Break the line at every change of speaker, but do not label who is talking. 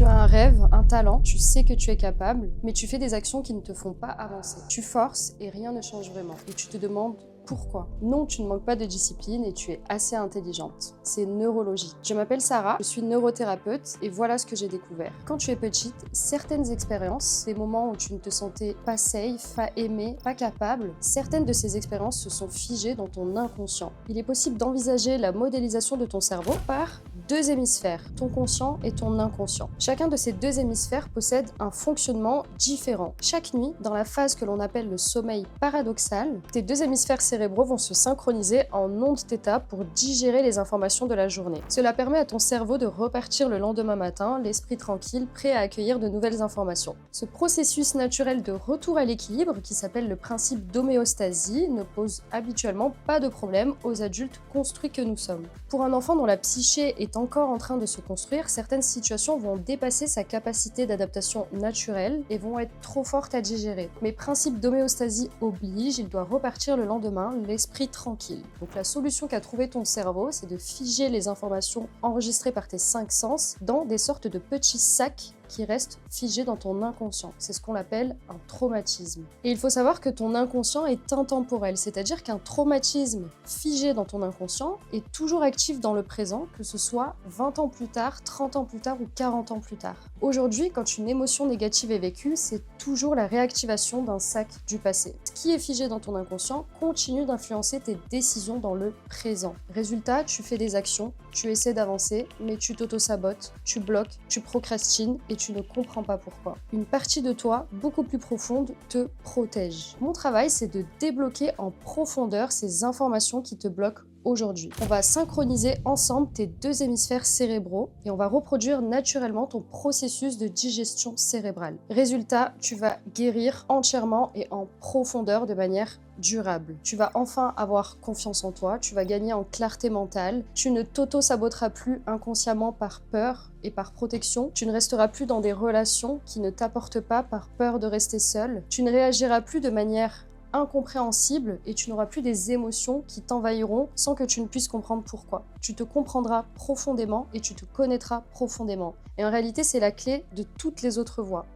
Tu as un rêve, un talent, tu sais que tu es capable, mais tu fais des actions qui ne te font pas avancer. Tu forces et rien ne change vraiment. Et tu te demandes pourquoi. Non, tu ne manques pas de discipline et tu es assez intelligente. C'est neurologique. Je m'appelle Sarah, je suis neurothérapeute et voilà ce que j'ai découvert. Quand tu es petite, certaines expériences, des moments où tu ne te sentais pas safe, pas aimée, pas capable, certaines de ces expériences se sont figées dans ton inconscient. Il est possible d'envisager la modélisation de ton cerveau par deux hémisphères, ton conscient et ton inconscient. Chacun de ces deux hémisphères possède un fonctionnement différent. Chaque nuit, dans la phase que l'on appelle le sommeil paradoxal, tes deux hémisphères cérébraux vont se synchroniser en ondes θ pour digérer les informations de la journée. Cela permet à ton cerveau de repartir le lendemain matin, l'esprit tranquille, prêt à accueillir de nouvelles informations. Ce processus naturel de retour à l'équilibre, qui s'appelle le principe d'homéostasie, ne pose habituellement pas de problème aux adultes construits que nous sommes. Pour un enfant dont la psyché est encore en train de se construire, certaines situations vont dépasser sa capacité d'adaptation naturelle et vont être trop fortes à digérer. Mais principe d'homéostasie oblige, il doit repartir le lendemain, l'esprit tranquille. Donc la solution qu'a trouvé ton cerveau, c'est de figer les informations enregistrées par tes 5 sens dans des sortes de petits sacs qui restent figés dans ton inconscient. C'est ce qu'on appelle un traumatisme. Et il faut savoir que ton inconscient est intemporel, c'est-à-dire qu'un traumatisme figé dans ton inconscient est toujours actif dans le présent, que ce soit 20 ans plus tard, 30 ans plus tard ou 40 ans plus tard. Aujourd'hui, quand une émotion négative est vécue, c'est toujours la réactivation d'un sac du passé. Ce qui est figé dans ton inconscient continue d'influencer tes décisions dans le présent. Résultat, tu fais des actions, tu essaies d'avancer, mais tu t'auto-sabotes, tu bloques, tu procrastines et tu ne comprends pas pourquoi. Une partie de toi, beaucoup plus profonde, te protège. Mon travail, c'est de débloquer en profondeur ces informations qui te bloquent aujourd'hui. On va synchroniser ensemble tes deux hémisphères cérébraux et on va reproduire naturellement ton processus de digestion cérébrale. Résultat, tu vas guérir entièrement et en profondeur de manière durable. Tu vas enfin avoir confiance en toi, tu vas gagner en clarté mentale, tu ne t'auto-saboteras plus inconsciemment par peur et par protection, tu ne resteras plus dans des relations qui ne t'apportent pas par peur de rester seul, tu ne réagiras plus de manière incompréhensible et tu n'auras plus des émotions qui t'envahiront sans que tu ne puisses comprendre pourquoi. Tu te comprendras profondément et tu te connaîtras profondément. Et en réalité, c'est la clé de toutes les autres voies.